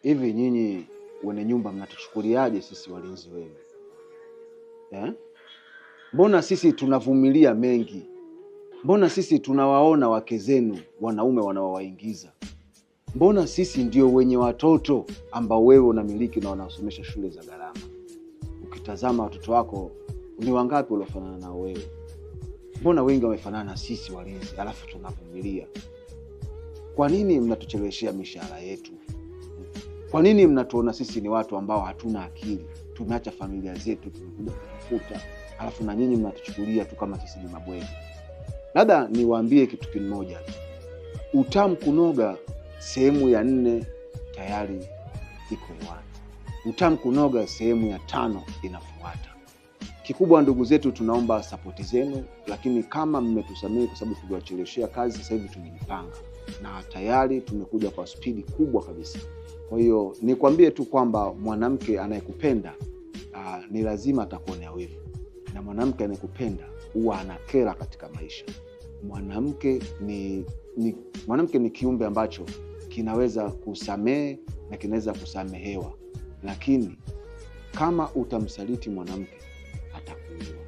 Hivi nyinyi wenye nyumba mnatuchukuliaje sisi walinzi wenu? Mbona sisi tunavumilia mengi? Mbona sisi tunawaona wake zenu wanaume wanaowaingiza? Mbona sisi ndio wenye watoto ambao wewe unamiliki na wanasomesha shule za gharama? Ukitazama watoto wako ni wangapi waliofanana na wewe? Mbona wengi wamefanana na sisi walinzi, alafu tunavumilia? Kwa nini mnatucheleweshea mishahara yetu? Kwa nini mnatuona sisi ni watu ambao hatuna akili? Tumeacha familia zetu tumekuja kutafuta, alafu na nyinyi mnatuchukulia tu kama sisi ni mabwege. Labda niwaambie kitu kimoja. Utamu kunoga sehemu ya 4 tayari iko hewani. Utamu kunoga sehemu ya 5 inafuata. Kikubwa ndugu zetu, tunaomba support zenu, lakini kama mmetusamehe kwa sababu tuliwacheleweshea kazi, sasa hivi tumejipanga na tayari tumekuja kwa spidi kubwa kabisa. Kwa hiyo nikwambie tu kwamba mwanamke anayekupenda ni lazima atakuonea wivu, na mwanamke anayekupenda huwa anakera katika maisha. Mwanamke ni kiumbe ambacho kinaweza kusamehe na kinaweza kusamehewa, lakini kama utamsaliti mwanamke atakuua.